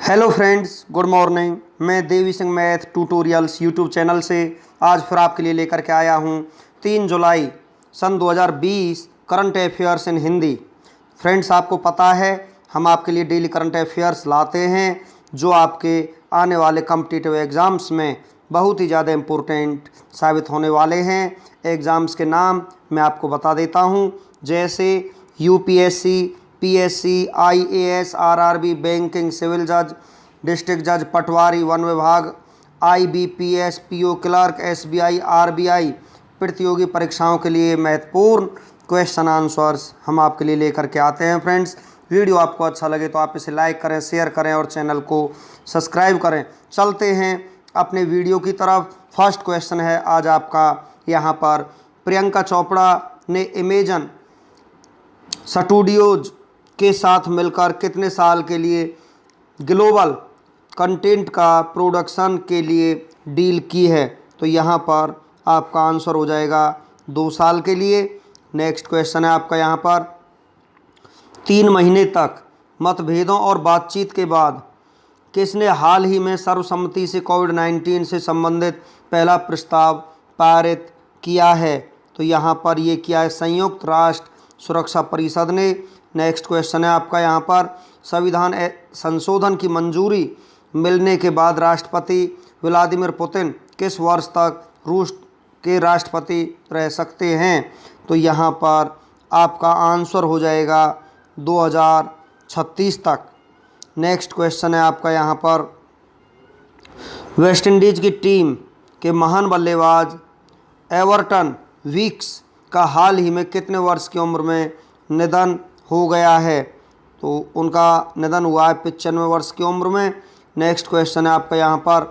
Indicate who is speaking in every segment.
Speaker 1: Hello friends, good morning. मैं Devi Singh math tutorials YouTube channel से आज फिर आपके लिए लेकर के आया हूं 3 जुलाई सन 2020 current affairs in Hindi. Friends, आपको पता है हम आपके लिए डेली करंट अफेयर्स लाते हैं जो आपके आने वाले कॉम्पिटिटिव एग्ज़ाम्स में बहुत ही ज़्यादा इम्पोर्टेंट साबित होने वाले हैं। एग्ज़ाम्स के नाम मैं आपको बता देता हूं, जैसे UPSC, PSC, IAS, RRB, banking, civil जज, डिस्ट्रिक्ट जज, पटवारी, वन विभाग, IBPS, PO clerk, SBI, RBI प्रतियोगी परीक्षाओं के लिए महत्वपूर्ण क्वेश्चन आंसर्स हम आपके लिए लेकर के आते हैं। फ्रेंड्स, वीडियो आपको अच्छा लगे तो आप इसे लाइक करें, शेयर करें और चैनल को सब्सक्राइब करें। चलते हैं अपने वीडियो की तरफ। फर्स्ट क्वेश्चन है आज आपका यहाँ पर, प्रियंका चोपड़ा ने अमेजन स्टूडियोज के साथ मिलकर कितने साल के लिए ग्लोबल कंटेंट का प्रोडक्शन के लिए डील की है? तो यहाँ पर आपका आंसर हो जाएगा 2 साल के लिए। नेक्स्ट क्वेश्चन है आपका यहाँ पर, 3 महीने तक मतभेदों और बातचीत के बाद किसने हाल ही में सर्वसम्मति से कोविड-19 से संबंधित पहला प्रस्ताव पारित किया है? तो यहाँ पर ये किया है संयुक्त राष्ट्र सुरक्षा परिषद ने। नेक्स्ट क्वेश्चन है आपका यहाँ पर, संविधान संशोधन की मंजूरी मिलने के बाद राष्ट्रपति व्लादिमीर पुतिन किस वर्ष तक रूस के राष्ट्रपति रह सकते हैं? तो यहाँ पर आपका आंसर हो जाएगा 2036 तक। नेक्स्ट क्वेश्चन है आपका यहाँ पर, वेस्ट इंडीज़ की टीम के महान बल्लेबाज एवर्टन वीक्स का हाल ही में कितने वर्ष की उम्र में निधन हो गया है? तो उनका निधन हुआ है 95 वर्ष की उम्र में। नेक्स्ट क्वेश्चन है आपका यहाँ पर,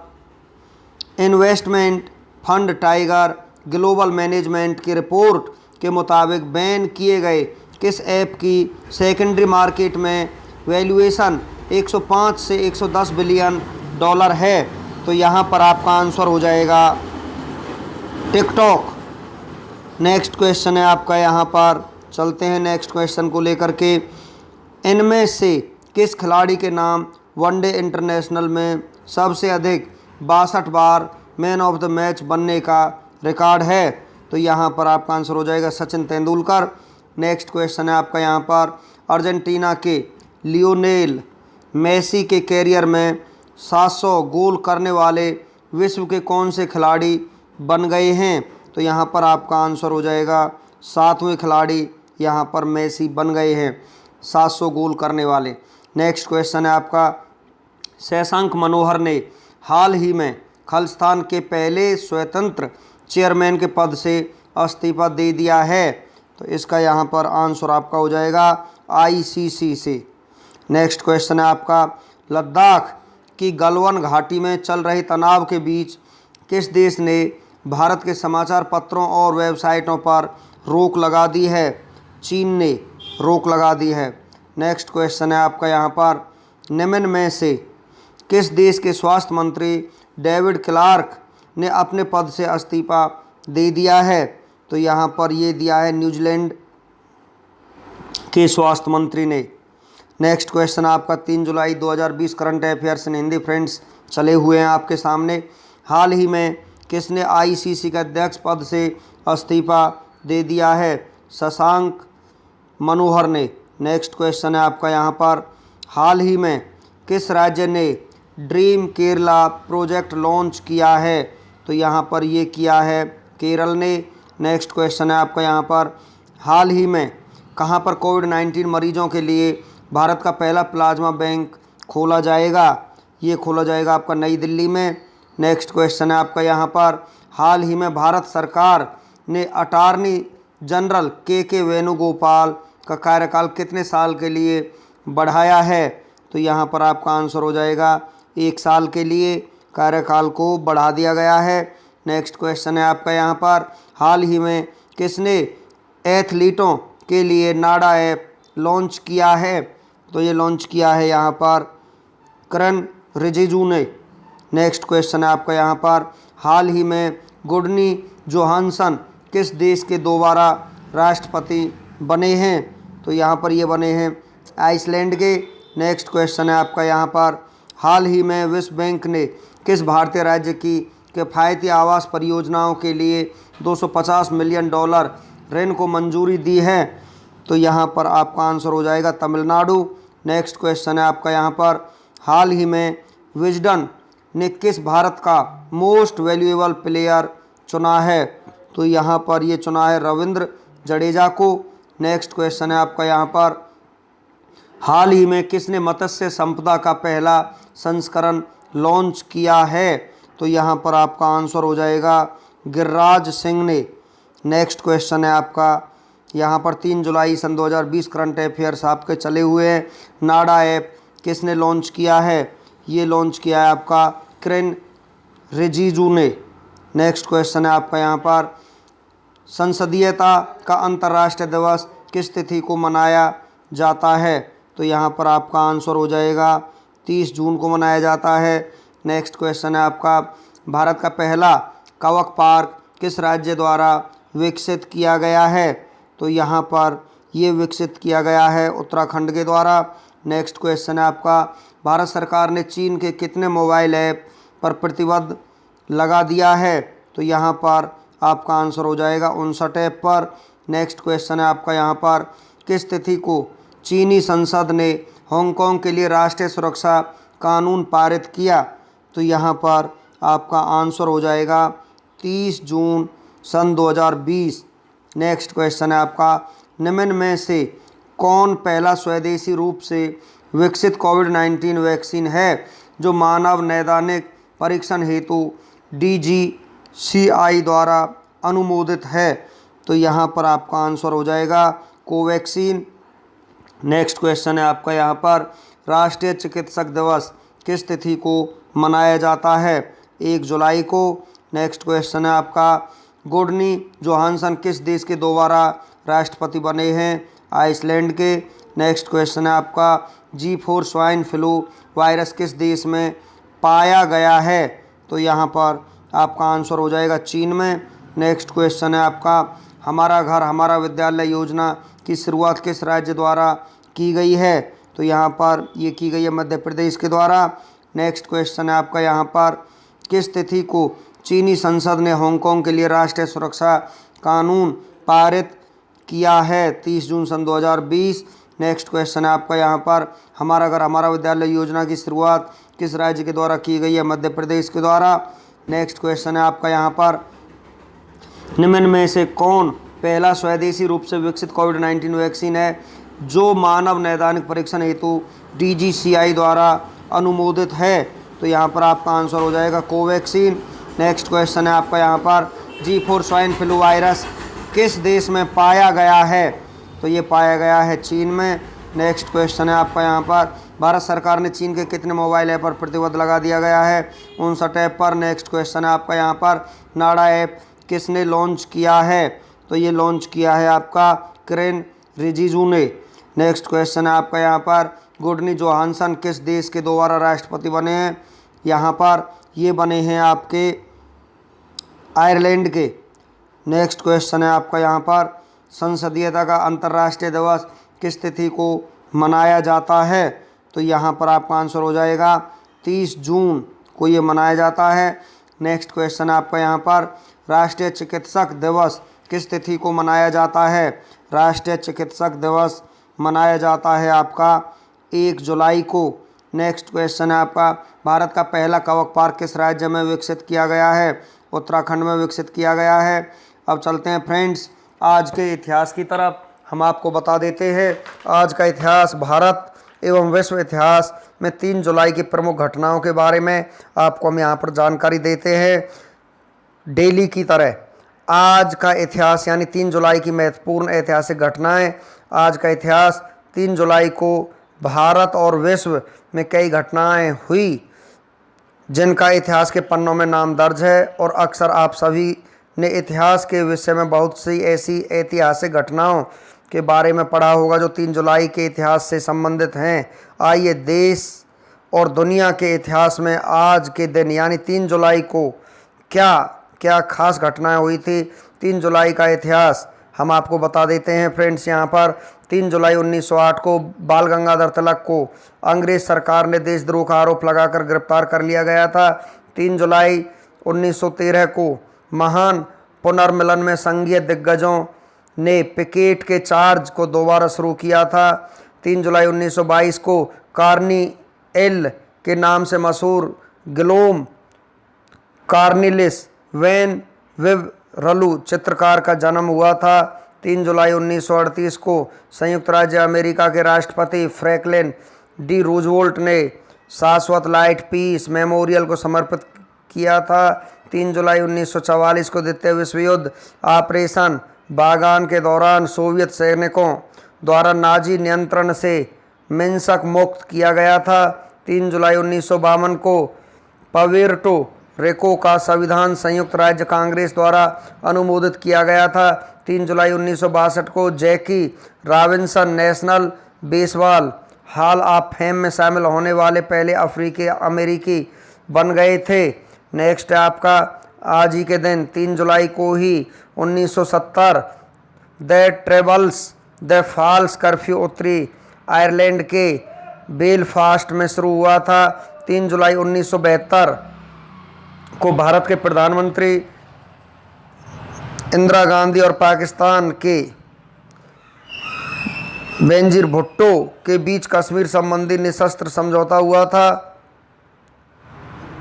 Speaker 1: investment fund tiger global management की रिपोर्ट के मुताबिक बैन किए गए किस ऐप की सेकेंडरी मार्केट में वैल्यूएशन 105 से 110 बिलियन डॉलर है? तो यहाँ पर आपका आंसर हो जाएगा टिकटॉक। नेक्स्ट क्वेश्चन है आपका यहाँ पर, चलते हैं नेक्स्ट क्वेश्चन को लेकर के, इनमें से किस खिलाड़ी के नाम वनडे इंटरनेशनल में सबसे अधिक 62 बार मैन ऑफ द मैच बनने का रिकॉर्ड है? तो यहाँ पर आपका आंसर हो जाएगा सचिन तेंदुलकर। नेक्स्ट क्वेश्चन है आपका यहाँ पर, अर्जेंटीना के लियोनेल मेसी के कैरियर में 700 गोल करने वाले विश्व के कौन से खिलाड़ी बन गए हैं? तो यहाँ पर आपका आंसर हो जाएगा 7वें खिलाड़ी यहाँ पर मेसी बन गए हैं, 700 गोल करने वाले। नेक्स्ट क्वेश्चन है आपका, शशांक मनोहर ने हाल ही में खालिस्तान के पहले स्वतंत्र चेयरमैन के पद से इस्तीफा दे दिया है? तो इसका यहाँ पर आंसर आपका हो जाएगा आईसीसी से। नेक्स्ट क्वेश्चन है आपका, लद्दाख की गलवान घाटी में चल रहे तनाव के बीच किस देश ने भारत के समाचार पत्रों और वेबसाइटों पर रोक लगा दी है? चीन ने रोक लगा दी है। नेक्स्ट क्वेश्चन है आपका यहाँ पर, निम्न में से किस देश के स्वास्थ्य मंत्री डेविड क्लार्क ने अपने पद से इस्तीफा दे दिया है? तो यहाँ पर ये दिया है न्यूजीलैंड के स्वास्थ्य मंत्री ने। नेक्स्ट क्वेश्चन आपका 3 जुलाई 2020 current affairs in Hindi. Friends, चले हुए हैं आपके सामने, हाल ही में किसने आईसीसी के अध्यक्ष पद से इस्तीफा दे दिया है? शशांक मनोहर ने। नेक्स्ट क्वेश्चन है आपका यहाँ पर, हाल ही में किस राज्य ने ड्रीम केरला प्रोजेक्ट लॉन्च किया है? तो यहाँ पर ये किया है केरल ने। नेक्स्ट क्वेश्चन है आपका यहाँ पर, हाल ही में कहाँ पर कोविड-19 मरीजों के लिए भारत का पहला प्लाज्मा बैंक खोला जाएगा? ये खोला जाएगा आपका नई दिल्ली में। नेक्स्ट क्वेश्चन है आपका यहाँ पर, हाल ही में भारत सरकार ने अटॉर्नी जनरल के वेणुगोपाल का कार्यकाल कितने साल के लिए बढ़ाया है? तो यहाँ पर आपका आंसर हो जाएगा 1 साल के लिए कार्यकाल को बढ़ा दिया गया है। नेक्स्ट क्वेश्चन है आपका यहाँ पर, हाल ही में किसने एथलीटों के लिए नाडा ऐप लॉन्च किया है? तो ये लॉन्च किया है यहाँ पर किरण रिजिजू ने। नेक्स्ट क्वेश्चन है आपका यहाँ पर, हाल ही में गुडनी जोहानसन किस देश के दोबारा राष्ट्रपति बने हैं? तो यहाँ पर ये बने हैं आइसलैंड के। नेक्स्ट क्वेश्चन है आपका यहाँ पर, हाल ही में विश्व बैंक ने किस भारतीय राज्य की किफ़ायती आवास परियोजनाओं के लिए $250 मिलियन ऋण को मंजूरी दी है? तो यहाँ पर आपका आंसर हो जाएगा तमिलनाडु। नेक्स्ट क्वेश्चन है आपका यहाँ पर, हाल ही में विजडन ने किस भारत का मोस्ट वैल्यूएबल प्लेयर चुना है? तो यहाँ पर ये चुना है रविंद्र जडेजा को। नेक्स्ट क्वेश्चन है आपका यहाँ पर, हाल ही में किसने मत्स्य संपदा का पहला संस्करण लॉन्च किया है? तो यहाँ पर आपका आंसर हो जाएगा गिरिराज सिंह ने। नेक्स्ट क्वेश्चन है आपका यहाँ पर, 3 जुलाई सन 2020 करंट अफेयर्स आपके चले हुए हैं। नाडा ऐप किसने लॉन्च किया है? ये लॉन्च किया है आपका किरेन रिजिजू ने। नेक्स्ट क्वेश्चन है आपका यहाँ पर, संसदीयता का अंतर्राष्ट्रीय दिवस किस तिथि को मनाया जाता है? तो यहाँ पर आपका आंसर हो जाएगा 30 जून को मनाया जाता है। नेक्स्ट क्वेश्चन है आपका, भारत का पहला कवक पार्क किस राज्य द्वारा विकसित किया गया है? तो यहाँ पर ये विकसित किया गया है उत्तराखंड के द्वारा। नेक्स्ट क्वेश्चन है आपका, भारत सरकार ने चीन के कितने मोबाइल ऐप पर प्रतिबंध लगा दिया है? तो यहाँ पर आपका आंसर हो जाएगा 59 ऐप पर। नेक्स्ट क्वेश्चन है आपका यहाँ पर, किस तिथि को चीनी संसद ने हांगकांग के लिए राष्ट्रीय सुरक्षा कानून पारित किया? तो यहाँ पर आपका आंसर हो जाएगा 30 जून सन 2020। नेक्स्ट क्वेश्चन है आपका, निम्न में से कौन पहला स्वदेशी रूप से विकसित कोविड-19 वैक्सीन है जो मानव नैदानिक परीक्षण हेतु DGCI द्वारा अनुमोदित है? तो यहाँ पर आपका आंसर हो जाएगा कोवैक्सीन। नेक्स्ट क्वेश्चन है आपका यहाँ पर, राष्ट्रीय चिकित्सक दिवस किस तिथि को मनाया जाता है? 1 जुलाई को। नेक्स्ट क्वेश्चन है आपका, गुडनी जोहानसन किस देश के दोबारा राष्ट्रपति बने हैं? आइसलैंड के। नेक्स्ट क्वेश्चन है आपका, G4 स्वाइन फ्लू वायरस किस देश में पाया गया है? तो यहाँ पर आपका आंसर हो जाएगा चीन में। नेक्स्ट क्वेश्चन है आपका, हमारा घर हमारा विद्यालय योजना की शुरुआत किस राज्य द्वारा की गई है? तो यहाँ पर ये की गई है मध्य प्रदेश के द्वारा। नेक्स्ट क्वेश्चन है आपका यहाँ पर, किस तिथि को चीनी संसद ने हांगकांग के लिए राष्ट्रीय सुरक्षा कानून पारित किया है? 30 जून सन 2020। नेक्स्ट क्वेश्चन है आपका यहाँ पर, हमारा घर हमारा विद्यालय योजना की शुरुआत किस राज्य के द्वारा की गई है? मध्य प्रदेश के द्वारा। नेक्स्ट क्वेश्चन है आपका यहाँ पर, निम्न में से कौन पहला स्वदेशी रूप से विकसित कोविड-19 वैक्सीन है जो मानव नैदानिक परीक्षण हेतु DGCI द्वारा अनुमोदित है? तो यहाँ पर आपका आंसर हो जाएगा कोवैक्सीन। नेक्स्ट क्वेश्चन है आपका यहाँ पर, G4 स्वाइन फ्लू वायरस किस देश में पाया गया है? तो ये पाया गया है चीन में। नेक्स्ट क्वेश्चन है आपका यहाँ पर, भारत सरकार ने चीन के कितने मोबाइल ऐप पर प्रतिबंध लगा दिया गया है? 59 ऐप पर। नेक्स्ट क्वेश्चन है आपका यहाँ पर, नाडा ऐप किसने लॉन्च किया है? तो ये लॉन्च किया है आपका किरेन रिजिजू ने। नेक्स्ट क्वेश्चन है आपका यहाँ पर, गुडनी जोहानसन किस देश के दोबारा राष्ट्रपति बने हैं? यहाँ पर ये बने हैं आपके आयरलैंड के। नेक्स्ट क्वेश्चन है आपका यहाँ पर, संसदीयता का अंतर्राष्ट्रीय दिवस किस तिथि को मनाया जाता है? तो यहाँ पर आपका आंसर हो जाएगा 30 जून को ये मनाया जाता है। नेक्स्ट क्वेश्चन है आपका यहाँ पर, राष्ट्रीय चिकित्सक दिवस किस तिथि को मनाया जाता है? राष्ट्रीय चिकित्सक दिवस मनाया जाता है आपका 1 जुलाई को। नेक्स्ट क्वेश्चन है आपका, भारत का पहला कवक पार्क किस राज्य में विकसित किया गया है? उत्तराखंड में विकसित किया गया है। अब चलते हैं फ्रेंड्स आज के इतिहास की तरफ। हम आपको बता देते हैं आज का इतिहास भारत एवं विश्व इतिहास में 3 जुलाई की प्रमुख घटनाओं के बारे में आपको हम यहाँ पर जानकारी देते हैं। डेली की तरह आज का इतिहास यानी 3 जुलाई की महत्वपूर्ण ऐतिहासिक घटनाएं। आज का इतिहास 3 जुलाई को भारत और विश्व में कई घटनाएं हुई जिनका इतिहास के पन्नों में नाम दर्ज है, और अक्सर आप सभी ने इतिहास के विषय में बहुत सी ऐसी ऐतिहासिक घटनाओं के बारे में पढ़ा होगा जो 3 जुलाई के इतिहास से संबंधित हैं। आइए देश और दुनिया के इतिहास में आज के दिन यानी 3 जुलाई को क्या क्या खास घटनाएं हुई थी, 3 जुलाई का इतिहास हम आपको बता देते हैं फ्रेंड्स। यहाँ पर 3 जुलाई 1908 को बाल गंगाधर तिलक को अंग्रेज सरकार ने देशद्रोह का आरोप लगाकर गिरफ्तार कर लिया गया था। 3 जुलाई 1913 को महान पुनर्मिलन में संघीय दिग्गजों ने पिकेट के चार्ज को दोबारा शुरू किया था। 3 जुलाई 1922 को कार्निएल के नाम से मशहूर गिलोम कार्निलिस वैन विवरलू चित्रकार का जन्म हुआ था। 3 जुलाई 1938 को संयुक्त राज्य अमेरिका के राष्ट्रपति फ्रैंकलिन डी रूजवेल्ट ने शाश्वत लाइट पीस मेमोरियल को समर्पित किया था। 3 जुलाई 1944 को द्वितीय विश्व युद्ध ऑपरेशन बागान के दौरान सोवियत सैनिकों द्वारा नाजी नियंत्रण से मिन्स्क मुक्त किया गया था। 3 जुलाई 1952 को पवेर्टो रिको का संविधान संयुक्त राज्य कांग्रेस द्वारा अनुमोदित किया गया था। 3 जुलाई 1962 को Jackie Robinson National Baseball Hall of Fame में शामिल होने वाले पहले अफ्रीकी अमेरिकी बन गए थे। नेक्स्ट है आपका आज ही के दिन 3 जुलाई को ही 1970 the Troubles the Falls curfew उत्तरी आयरलैंड के बेलफास्ट में शुरू हुआ था। 3 जुलाई 1972 को भारत के प्रधानमंत्री इंदिरा गांधी और पाकिस्तान के बेनजीर भुट्टो के बीच कश्मीर संबंधी निशस्त्र समझौता हुआ था।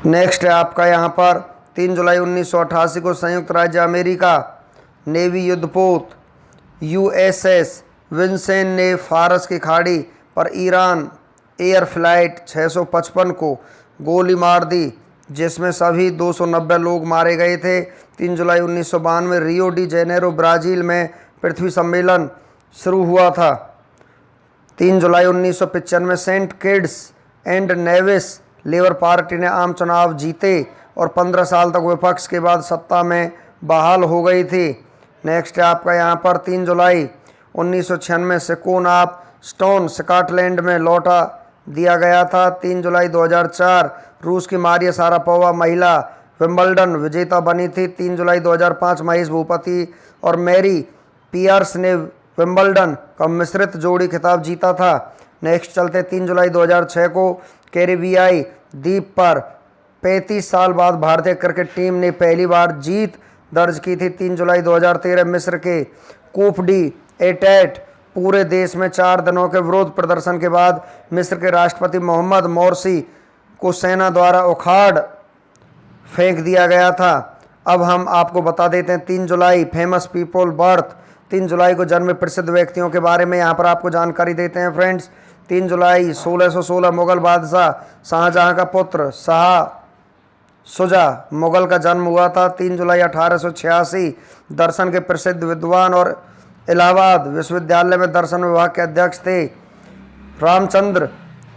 Speaker 1: नेक्स्ट है आपका यहाँ पर 3 जुलाई 1988 को संयुक्त राज्य अमेरिका नेवी युद्धपोत USS विंसेन ने फारस की खाड़ी पर ईरान एयर फ्लाइट 655 को गोली मार दी, जिसमें सभी 290 लोग मारे गए थे। 3 जुलाई 1992 रियो डी जेनेरो ब्राज़ील में पृथ्वी सम्मेलन शुरू हुआ था। 3 जुलाई 1995 Saint Kitts and Nevis Labour party ने आम चुनाव जीते और 15 साल तक विपक्ष के बाद सत्ता में बहाल हो गई थी। नेक्स्ट है आपका यहाँ पर 3 जुलाई 1996 सिकोन ऑफ स्टोन स्कॉटलैंड में लौटा दिया गया था। 3 जुलाई 2004 रूस की मारिया शारापोवा महिला विंबलडन विजेता बनी थी। 3 जुलाई 2005 महेश भूपति और मैरी पियर्स ने विंबलडन का मिश्रित जोड़ी खिताब जीता था। नेक्स्ट चलते 3 जुलाई 2006 को कैरिबियाई द्वीप पर 35 साल बाद भारतीय क्रिकेट टीम ने पहली बार जीत दर्ज की थी। 3 जुलाई 2013 मिस्र के कूफ डी एटेट पूरे देश में 4 दिनों के विरोध प्रदर्शन के बाद मिस्र के राष्ट्रपति मोहम्मद मोरसी को सेना द्वारा उखाड़ फेंक दिया गया था। अब हम आपको बता देते हैं 3 जुलाई फेमस पीपल बर्थ। 3 जुलाई को जन्मे प्रसिद्ध व्यक्तियों के बारे में यहाँ पर आपको जानकारी देते हैं फ्रेंड्स। 3 जुलाई 1616 मुगल बादशाह शाहजहां का पुत्र शाह शुजा मुगल का जन्म हुआ था। 3 जुलाई 1886 दर्शन के प्रसिद्ध विद्वान और इलाहाबाद विश्वविद्यालय में दर्शन विभाग के अध्यक्ष थे रामचंद्र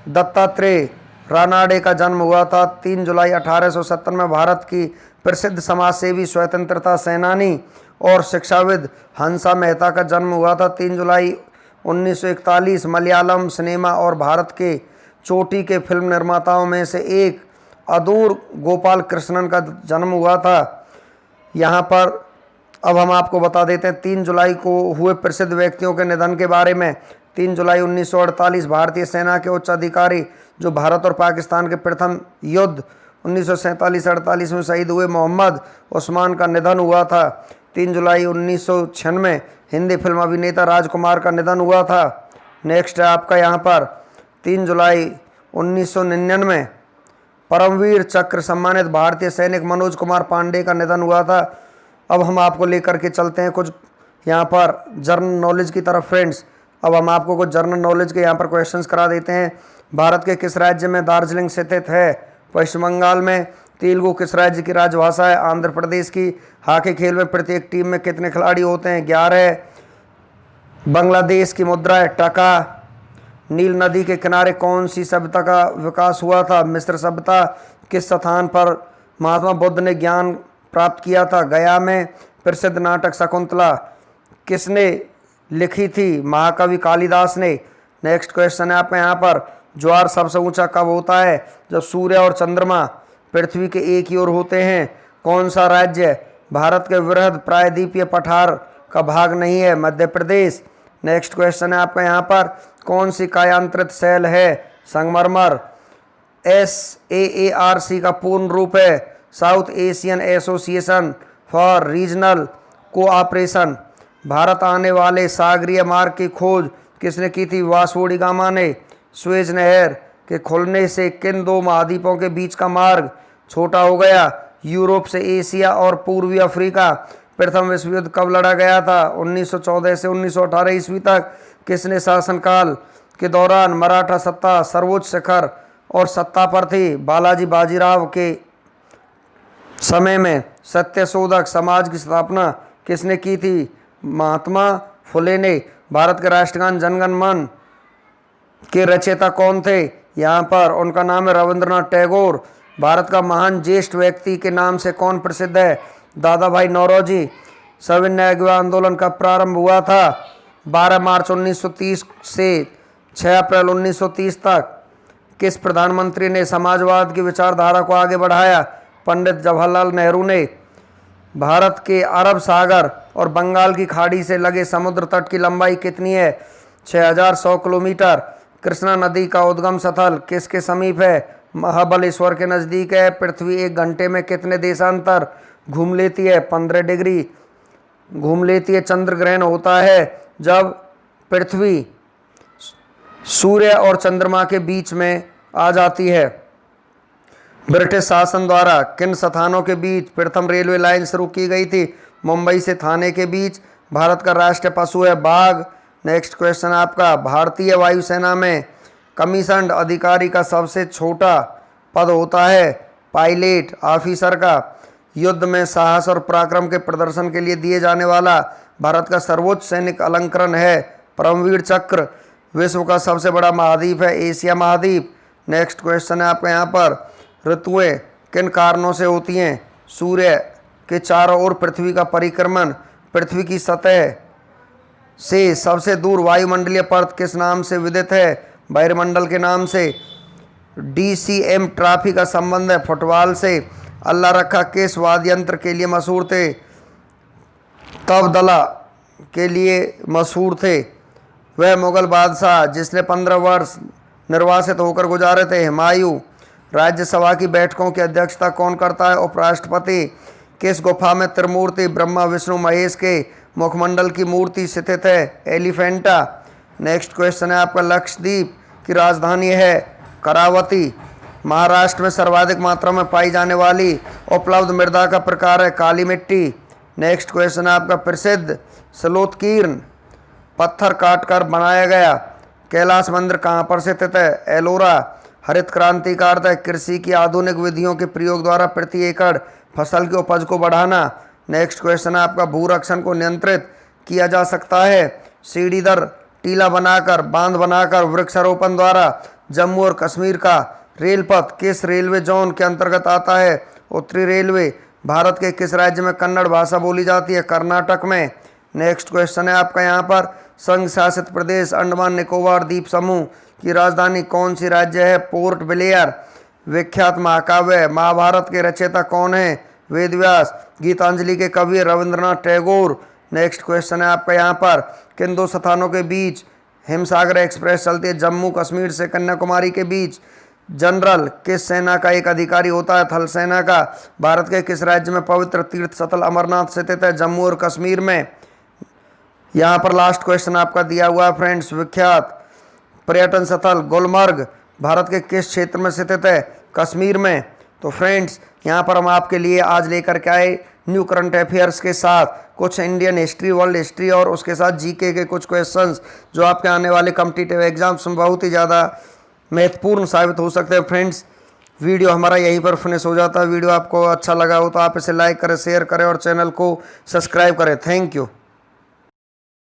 Speaker 1: दत्तात्रेय रानाडे का जन्म हुआ था। 3 जुलाई 1870 में भारत की प्रसिद्ध समाजसेवी स्वतंत्रता सेनानी और शिक्षाविद हंसा मेहता का जन्म हुआ था। 3 जुलाई 1941 मलयालम सिनेमा और भारत के चोटी के फिल्म निर्माताओं में से एक अदूर गोपाल कृष्णन का जन्म हुआ था। यहाँ पर अब हम आपको बता देते हैं 3 जुलाई को हुए प्रसिद्ध व्यक्तियों के निधन के बारे में। 3 जुलाई 1948 भारतीय सेना के उच्च अधिकारी जो भारत और पाकिस्तान के प्रथम युद्ध 1947-48 में शहीद हुए मोहम्मद उस्मान का निधन हुआ था। 3 जुलाई 1996 हिंदी फिल्म अभिनेता राजकुमार का निधन हुआ था। नेक्स्ट है आपका यहाँ पर 3 जुलाई 1999 परमवीर चक्र सम्मानित भारतीय सैनिक मनोज कुमार पांडे का निधन हुआ था। अब हम आपको लेकर के चलते हैं कुछ यहाँ पर जनरल नॉलेज की तरफ फ्रेंड्स। अब हम आपको कुछ जनरल नॉलेज के यहाँ पर क्वेश्चंस करा देते हैं। भारत के किस राज्य में दार्जिलिंग स्थित है? पश्चिम बंगाल में। तेलुगु किस राज्य की राजभाषा है? आंध्र प्रदेश की। हॉकी खेल में प्रत्येक टीम में कितने खिलाड़ी होते हैं? 11। बांग्लादेश की मुद्रा है टका। नील नदी के किनारे कौन सी सभ्यता का विकास हुआ था? मिस्र सभ्यता। किस स्थान पर महात्मा बुद्ध ने ज्ञान प्राप्त किया था? गया में। प्रसिद्ध नाटक शकुंतला किसने लिखी थी? महाकवि कालिदास ने। नेक्स्ट क्वेश्चन है आपका यहाँ पर ज्वार सबसे ऊंचा कब होता है? जब सूर्य और चंद्रमा पृथ्वी के एक ही ओर होते हैं। कौन सा राज्य भारत के वृहद प्रायद्वीपीय पठार का भाग नहीं है? मध्य प्रदेश। नेक्स्ट क्वेश्चन है आपका यहाँ पर, कौन सी कायांतरित सेल है? संगमरमर। SAARC का पूर्ण रूप है south Asian association for regional cooperation. Bharat आने वाले सागरीय मार्ग की खोज किसने की थी? वास्को डी गामा ने। स्वेज नहर के खुलने से किन दो महाद्वीपों के बीच का मार्ग छोटा हो गया? यूरोप से एशिया और पूर्वी अफ्रीका। प्रथम विश्व युद्ध कब लड़ा गया था? 1914 से 1918 ईस्वी तक। किसने शासनकाल के दौरान मराठा सत्ता सर्वोच्च शिखर और सत्ता पर थी? बालाजी बाजीराव के समय में। सत्यशोधक समाज की स्थापना किसने की थी? महात्मा फुले ने। भारत के राष्ट्रगान जनगण मन के रचयिता कौन थे? यहाँ पर उनका नाम है रविंद्रनाथ टैगोर। भारत का महान ज्येष्ठ व्यक्ति के नाम से कौन प्रसिद्ध है? दादा भाई नौरोजी। सविनय अगवा आंदोलन का प्रारंभ हुआ था? 12 मार्च 1930 से 6 अप्रैल 1930 तक। किस प्रधानमंत्री ने समाजवाद की विचारधारा को आगे बढ़ाया? पंडित जवाहरलाल नेहरू ने। भारत के अरब सागर और बंगाल की खाड़ी से लगे समुद्र तट की लंबाई कितनी है? 6100 किलोमीटर। कृष्णा नदी का उद्गम स्थल किसके समीप है? महाबलेश्वर के नज़दीक है। पृथ्वी 1 घंटे में कितने देशांतर घूम लेती है? 15 डिग्री घूम लेती है। चंद्र ग्रहण होता है जब पृथ्वी सूर्य और चंद्रमा के बीच में आ जाती है। ब्रिटिश शासन द्वारा किन स्थानों के बीच प्रथम रेलवे लाइन शुरू की गई थी? मुंबई से थाने के बीच। भारत का राष्ट्रीय पशु है बाघ। नेक्स्ट क्वेश्चन आपका, भारतीय वायुसेना में कमीशन्ड अधिकारी का सबसे छोटा पद होता है पायलट ऑफिसर का। युद्ध में साहस और पराक्रम के प्रदर्शन के लिए दिए जाने वाला भारत का सर्वोच्च सैनिक अलंकरण है परमवीर चक्र। विश्व का सबसे बड़ा महाद्वीप है एशिया महाद्वीप। नेक्स्ट क्वेश्चन है आपका यहाँ पर, ऋतुएं किन कारणों से होती हैं? सूर्य के चारों ओर पृथ्वी का परिक्रमण। पृथ्वी की सतह से सबसे दूर वायुमंडलीय परत किस नाम से विदित है? बहिर्मंडल के नाम से। DCM ट्रॉफी का संबंध है फुटबॉल से। अल्लाह रखा किस वाद्य यंत्र के लिए मशहूर थे? तबदला के लिए मशहूर थे। वह मुगल बादशाह जिसने 15 वर्ष निर्वासित होकर गुजारे थे? हुमायूं। राज्यसभा की बैठकों की अध्यक्षता कौन करता है? उपराष्ट्रपति। किस गुफा में त्रिमूर्ति ब्रह्मा विष्णु महेश के मुखमंडल की मूर्ति स्थित है? एलिफेंटा। नेक्स्ट क्वेश्चन है आपका, लक्षद्वीप की राजधानी है करावती। महाराष्ट्र में सर्वाधिक मात्रा में पाई जाने वाली उपलब्ध मृदा का प्रकार है काली मिट्टी। नेक्स्ट क्वेश्चन है आपका, प्रसिद्ध स्लोतकीर्ण पत्थर काटकर बनाया गया कैलाश मंदिर कहाँ पर स्थित है? एलोरा। हरित क्रांति का अर्थ है कृषि की आधुनिक विधियों के प्रयोग द्वारा प्रति एकड़ फसल की उपज को बढ़ाना। नेक्स्ट क्वेश्चन है आपका, भूरक्षण को नियंत्रित किया जा सकता है सीढ़ीदार टीला बनाकर, बांध बनाकर, वृक्षारोपण द्वारा। जम्मू और कश्मीर का रेल पथ किस रेलवे जोन के अंतर्गत आता है? उत्तरी रेलवे। भारत के किस राज्य में कन्नड़ भाषा बोली जाती है? कर्नाटक में। नेक्स्ट क्वेश्चन है आपका यहाँ पर, संघ शासित प्रदेश अंडमान निकोबार द्वीप समूह की राजधानी कौन सी राज्य है? Port Blair. विख्यात महाकाव्य महाभारत के रचयिता कौन है? वेदव्यास। गीतांजलि के कवि रविंद्रनाथ टैगोर। नेक्स्ट क्वेश्चन है आपका यहाँ पर, किन दो स्थानों के बीच हिमसागर एक्सप्रेस चलती है? जम्मू कश्मीर से कन्याकुमारी के बीच। जनरल किस सेना का एक अधिकारी होता है? थल सेना का। भारत के किस राज्य में पवित्र तीर्थ स्थल अमरनाथ स्थित है? जम्मू और कश्मीर में। यहाँ पर लास्ट क्वेश्चन आपका दिया हुआ है फ्रेंड्स, विख्यात पर्यटन स्थल गुलमर्ग भारत के किस क्षेत्र में स्थित है? कश्मीर में। तो फ्रेंड्स यहाँ पर हम आपके लिए आज लेकर के आए न्यू करंट अफेयर्स के साथ कुछ इंडियन हिस्ट्री, वर्ल्ड हिस्ट्री और उसके साथ जीके के कुछ क्वेश्चंस जो आपके आने वाले कॉम्पिटिटिव एग्जाम्स में बहुत ही ज़्यादा महत्वपूर्ण साबित हो सकते हैं। फ्रेंड्स वीडियो हमारा यहीं पर फिनिश हो जाता है। वीडियो आपको अच्छा लगा हो तो आप इसे लाइक करें, शेयर करें और चैनल को सब्सक्राइब करें। Thank you.